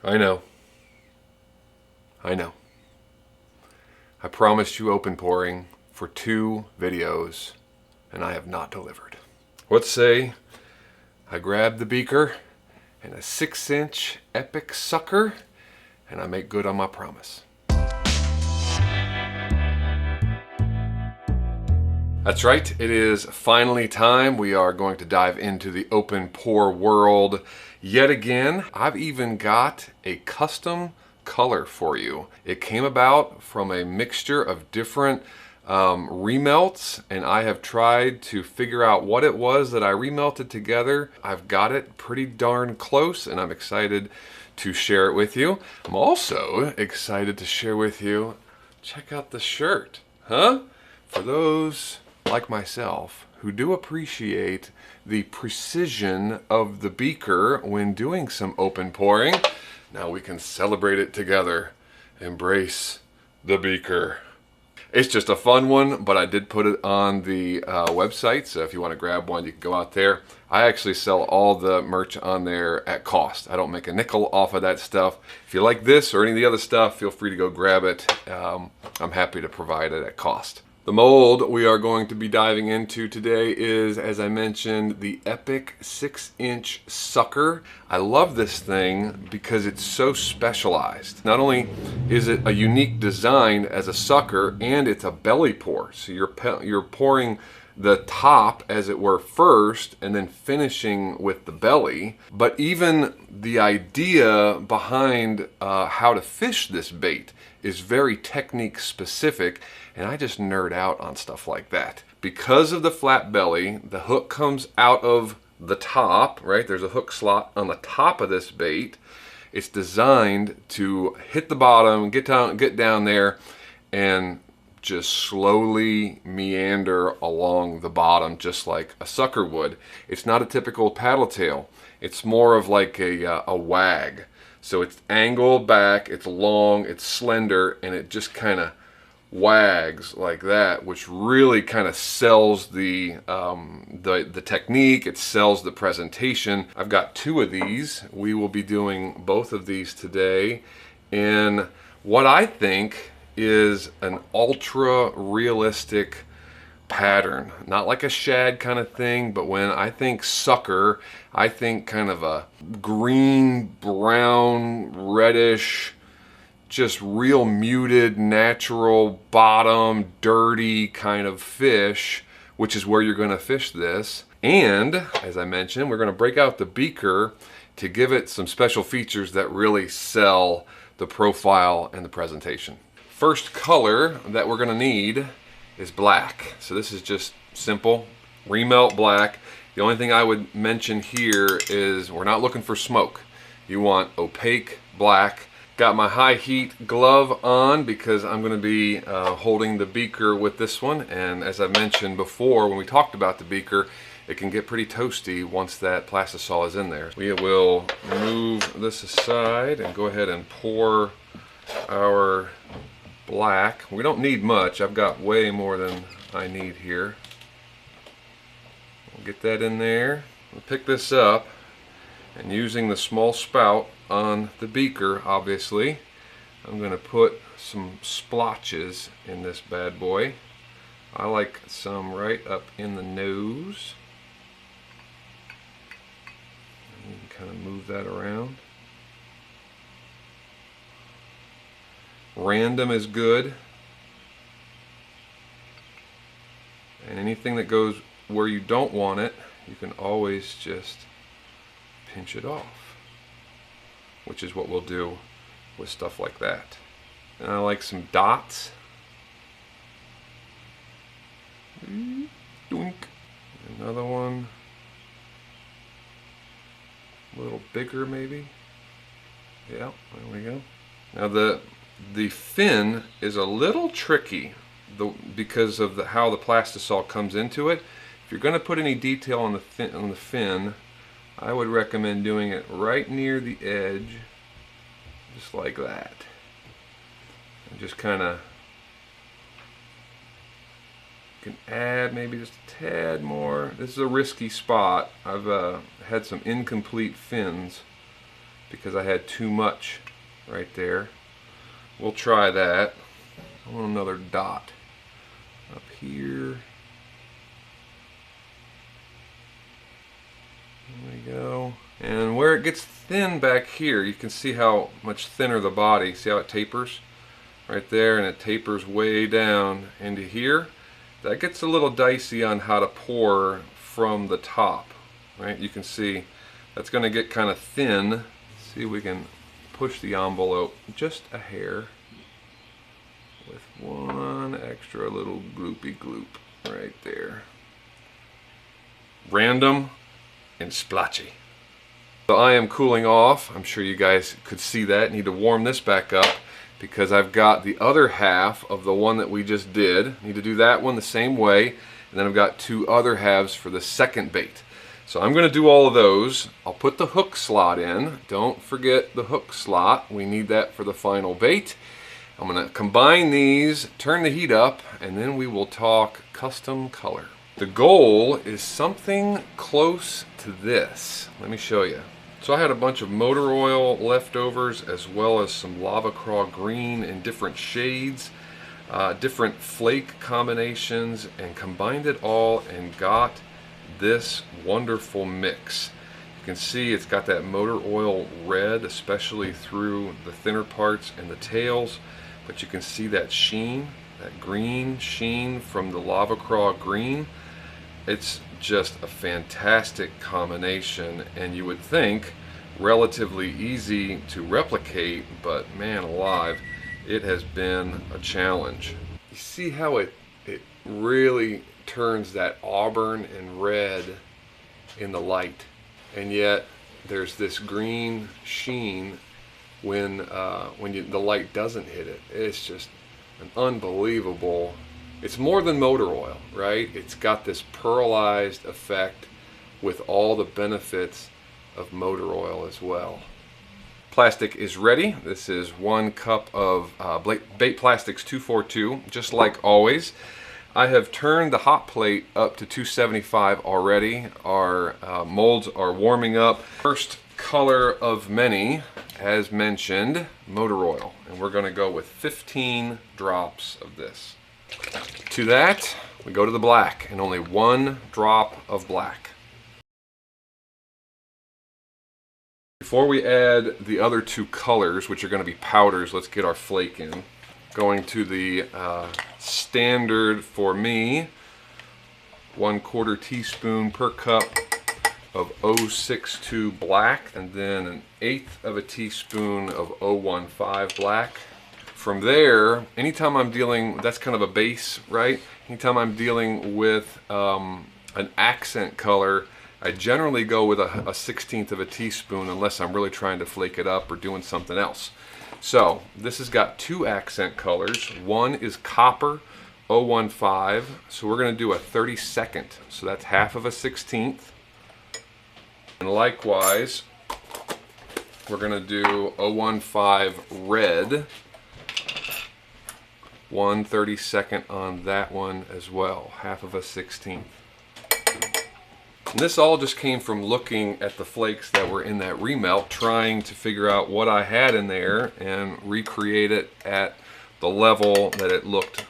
I know. I know. I promised you open pouring for 2 videos, and I have not delivered. Let's say I grab the beaker and a 6-inch epic sucker, and I make good on my promise. That's right, it is finally time. We are going to dive into the open pour world yet again. I've even got a custom color for you. It came about from a mixture of different remelts, and I have tried to figure out what it was that I remelted together. I've got it pretty darn close, and I'm excited to share it with you. I'm also excited to share with you, check out the shirt, huh? For those like myself who do appreciate the precision of the beaker when doing some open pouring, now we can celebrate it together. Embrace the beaker. It's just a fun one, but I did put it on the website, so if you want to grab one, you can go out there. I actually sell all the merch on there at cost. I don't make a nickel off of that stuff. If you like this or any of the other stuff, feel free to go grab it. I'm happy to provide it at cost. The mold we are going to be diving into today is, as I mentioned, the Epic 6-inch sucker. I love this thing because it's so specialized. Not only is it a unique design as a sucker, and it's a belly pour. So you're pouring the top, as it were, first, and then finishing with the belly. But even the idea behind how to fish this bait is very technique specific, and I just nerd out on stuff like that. Because of the flat belly, the hook comes out of the top, right? There's a hook slot on the top of this bait. It's designed to hit the bottom, get down there, and just slowly meander along the bottom, just like a sucker would. It's not a typical paddle tail. It's more of like a wag. So it's angled back, it's long, it's slender, and it just kind of wags like that, which really kind of sells the technique. It sells the presentation. I've got 2 of these. We will be doing both of these today in what I think is an ultra realistic pattern. Not like a shad kind of thing, but when I think sucker, I think kind of a green, brown, reddish, just real muted, natural, bottom, dirty kind of fish, which is where you're going to fish this. And, as I mentioned, we're going to break out the beaker to give it some special features that really sell the profile and the presentation. First color that we're going to need is black. So this is just simple remelt black. The only thing I would mention here is we're not looking for smoke. You want opaque black. Got my high heat glove on because I'm going to be holding the beaker with this one, and as I mentioned before when we talked about the beaker, it can get pretty toasty once that Plastisol is in there. We will move this aside and go ahead and pour our black. We don't need much. I've got way more than I need here. We'll get that in there. We'll pick this up, and using the small spout on the beaker, obviously, I'm going to put some splotches in this bad boy. I like some right up in the nose. And you can kind of move that around. Random is good. And anything that goes where you don't want it, you can always just pinch it off, which is what we'll do with stuff like that. And I like some dots. Doink. Another one. A little bigger maybe. Yeah, there we go. Now the fin is a little tricky because of how the Plastisol comes into it. If you're going to put any detail on the fin, I would recommend doing it right near the edge, just like that. And just kind of, you can add maybe just a tad more. This is a risky spot. I've had some incomplete fins because I had too much right there. We'll try that. I want another dot up here. There we go. And where it gets thin back here, you can see how much thinner the body. See how it tapers? Right there, and it tapers way down into here. That gets a little dicey on how to pour from the top. Right? You can see that's going to get kind of thin. See if we can push the envelope just a hair with one extra little gloopy gloop right there. Random and splotchy. So I am cooling off. I'm sure you guys could see that. Need to warm this back up because I've got the other half of the one that we just did. Need to do that one the same way, and then I've got two other halves for the second bait. So I'm going to do all of those. I'll put the hook slot in. Don't forget the hook slot. We need that for the final bait. I'm going to combine these, turn the heat up, and then we will talk custom color. The goal is something close to this. Let me show you. So I had a bunch of motor oil leftovers as well as some lava craw green in different shades, different flake combinations, and combined it all and got this wonderful mix. You can see it's got that motor oil red, especially through the thinner parts and the tails, but you can see that sheen, that green sheen from the lava craw green. It's just a fantastic combination, and you would think relatively easy to replicate, but man alive, it has been a challenge. You see how it really turns that auburn and red in the light, and yet there's this green sheen when the light doesn't hit it. It's just an unbelievable. It's more than motor oil, right? It's got this pearlized effect with all the benefits of motor oil as well. Plastic is ready. This is 1 cup of BaitPlastics 242, just like always. I have turned the hot plate up to 275 already. Our molds are warming up. First color of many, as mentioned, motor oil. And we're going to go with 15 drops of this. To that, we go to the black, and only 1 drop of black. Before we add the other 2 colors, which are going to be powders, let's get our flake in. Going to the standard for me, 1/4 teaspoon per cup of 062 black, and then 1/8 of a teaspoon of 015 black. From there, anytime I'm dealing, that's kind of a base, right? Anytime I'm dealing with an accent color, I generally go with a 1/16 of a teaspoon unless I'm really trying to flake it up or doing something else. So this has got 2 accent colors. One is copper 015, so we're going to do a 32nd, so that's half of a 16th. And likewise, we're going to do 015 red, 1/32 on that one as well, half of a 16th. And this all just came from looking at the flakes that were in that remelt, trying to figure out what I had in there and recreate it at the level that it looked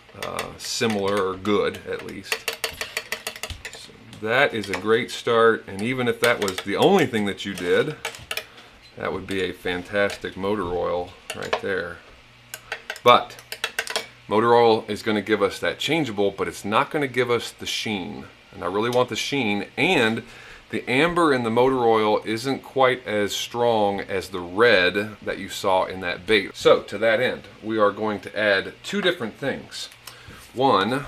similar or good, at least. So that is a great start, and even if that was the only thing that you did, that would be a fantastic motor oil right there. But motor oil is going to give us that changeable, but it's not going to give us the sheen. And I really want the sheen, and the amber in the motor oil isn't quite as strong as the red that you saw in that bait. So to that end, we are going to add 2 different things. One,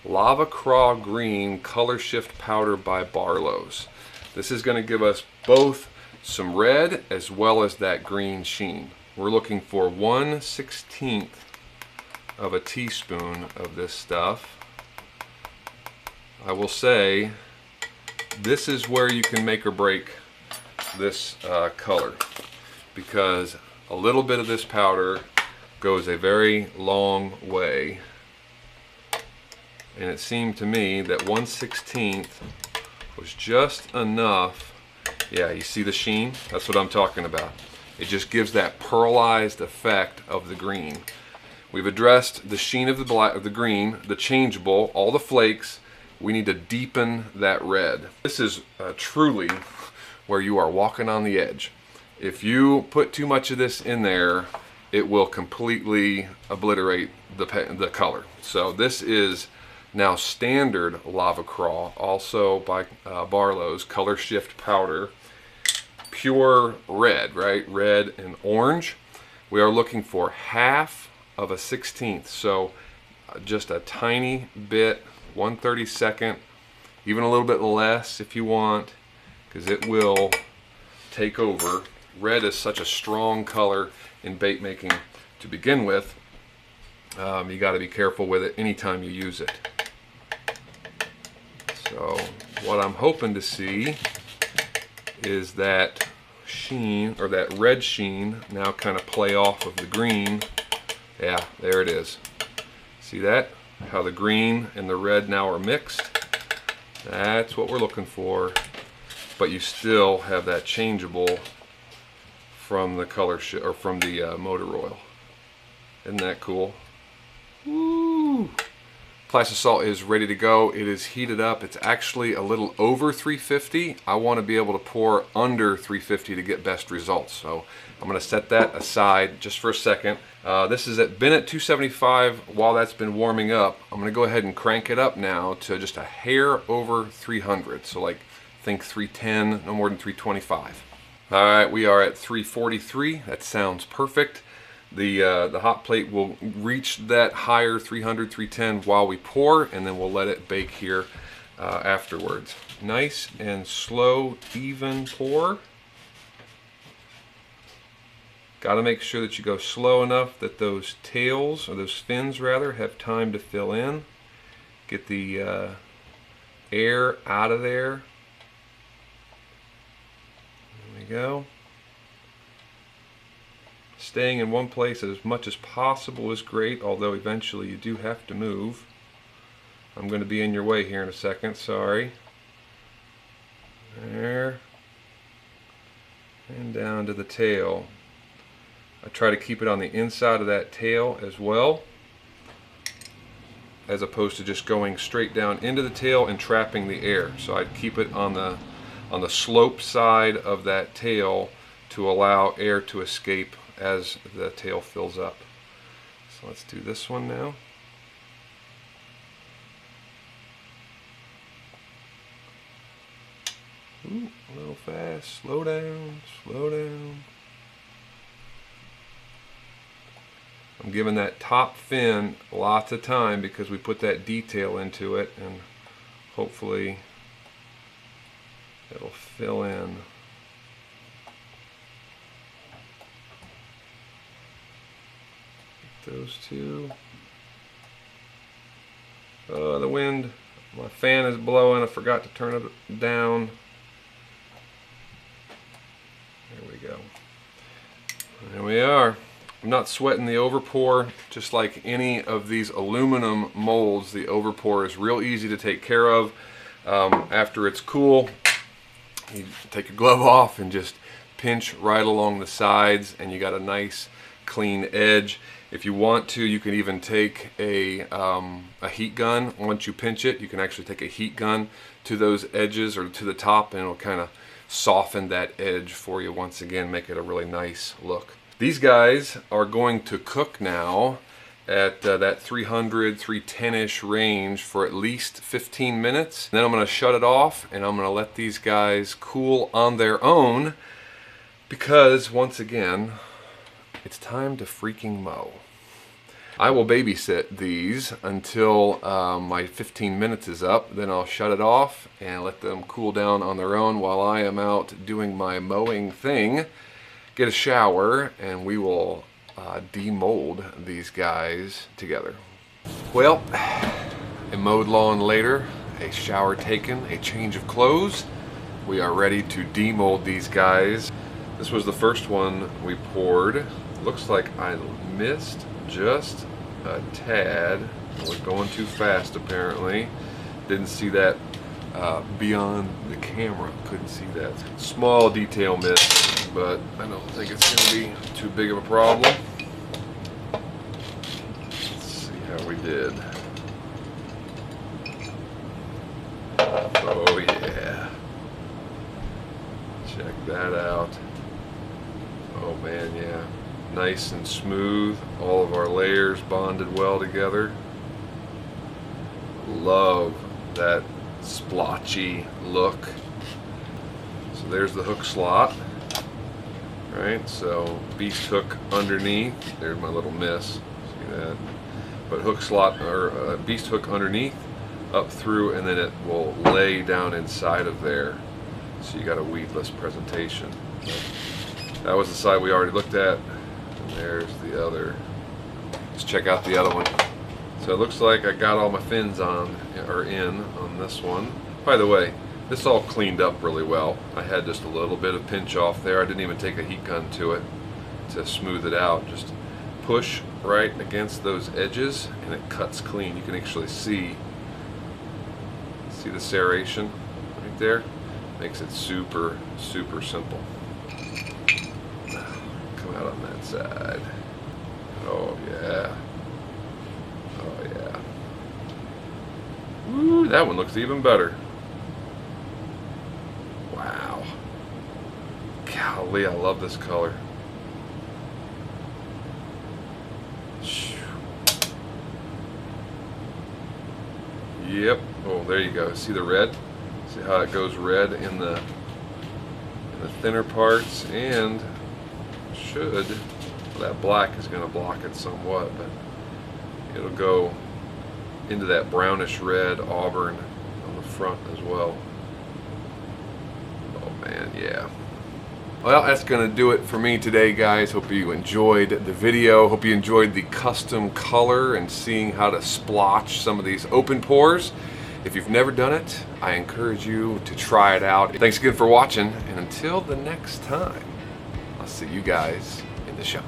lava craw green color shift powder by Barlow's. This is going to give us both some red as well as that green sheen. We're looking for 1/16 of a teaspoon of this stuff. I will say this is where you can make or break this color, because a little bit of this powder goes a very long way, and it seemed to me that 1/16 was just enough. Yeah, you see the sheen? That's what I'm talking about. It just gives that pearlized effect of the green. We've addressed the sheen of the black, of the green, the changeable, all the flakes. We need to deepen that red. This is truly where you are walking on the edge. If you put too much of this in there, it will completely obliterate the color. So this is now standard lava crawl, also by Barlow's Color Shift powder. Pure red, right? Red and orange. We are looking for 1/2 of a 16th. So just a tiny bit, 1/32, even a little bit less if you want, because it will take over. Red is such a strong color in bait making to begin with. You got to be careful with it anytime you use it. So what I'm hoping to see is that sheen, or that red sheen, now kind of play off of the green. Yeah, there it is. See that? How the green and the red now are mixed. That's what we're looking for. But you still have that changeable from the or from the motor oil. Isn't that cool? Woo! Plastisol is ready to go. It is heated up. It's actually a little over 350. I want to be able to pour under 350 to get best results. So I'm going to set that aside just for a second. This has been at 275 while that's been warming up. I'm going to go ahead and crank it up now to just a hair over 300. So like, think 310, no more than 325. All right, we are at 343. That sounds perfect. The hot plate will reach that higher 300, 310 while we pour, and then we'll let it bake here afterwards. Nice and slow, even pour. Got to make sure that you go slow enough that those tails, or those fins rather, have time to fill in. Get the air out of there. There we go. Staying in one place as much as possible is great, although eventually you do have to move. I'm going to be in your way here in a second, sorry. There. And down to the tail. I try to keep it on the inside of that tail as well, as opposed to just going straight down into the tail and trapping the air. So I'd keep it on the slope side of that tail to allow air to escape as the tail fills up. So let's do this one now. Ooh, a little fast. Slow down, slow down. I'm giving that top fin lots of time because we put that detail into it, and hopefully it'll fill in. Those two. Oh, the wind. My fan is blowing. I forgot to turn it down. There we go. There we are. I'm not sweating the overpour. Just like any of these aluminum molds, the overpour is real easy to take care of. After it's cool, you take your glove off and just pinch right along the sides, and you got a nice clean edge. If you want to, you can even take a heat gun. Once you pinch it, you can actually take a heat gun to those edges or to the top, and it'll kind of soften that edge for you once again, make it a really nice look. These guys are going to cook now at that 300, 310-ish range for at least 15 minutes. Then I'm going to shut it off, and I'm going to let these guys cool on their own, because once again, it's time to freaking mow. I will babysit these until my 15 minutes is up. Then I'll shut it off and let them cool down on their own while I am out doing my mowing thing. Get a shower, and we will demold these guys together. Well, a mowed lawn later, a shower taken, a change of clothes. We are ready to demold these guys. This was the first one we poured. Looks like I missed just a tad. I was going too fast apparently. Didn't see that beyond the camera. Couldn't see that. Small detail miss. but I don't think it's going to be too big of a problem. Let's see how we did. Oh yeah. Check that out. Oh man, yeah. Nice and smooth. All of our layers bonded well together. Love that splotchy look. So there's the hook slot. Right, so beast hook underneath. There's my little miss. See that? But hook slot, or beast hook underneath, up through, and then it will lay down inside of there. So you got a weedless presentation. That was the side we already looked at, and there's the other. Let's check out the other one. So it looks like I got all my fins on, or in, on this one. By the way, this all cleaned up really well. I had just a little bit of pinch off there. I didn't even take a heat gun to it to smooth it out. Just push right against those edges and it cuts clean. You can actually see the serration right there. Makes it super, super simple. Come out on that side. Oh yeah. Oh yeah. Woo, that one looks even better. Wow. Golly, I love this color. Yep. Oh, there you go. See the red? See how it goes red in the thinner parts, and should, well, that black is going to block it somewhat, but it'll go into that brownish red auburn on the front as well. Oh man, yeah. Well, that's going to do it for me today, guys. Hope you enjoyed the video. Hope you enjoyed the custom color and seeing how to splotch some of these open pores. If you've never done it, I encourage you to try it out. Thanks again for watching, and until the next time, I'll see you guys in the shop.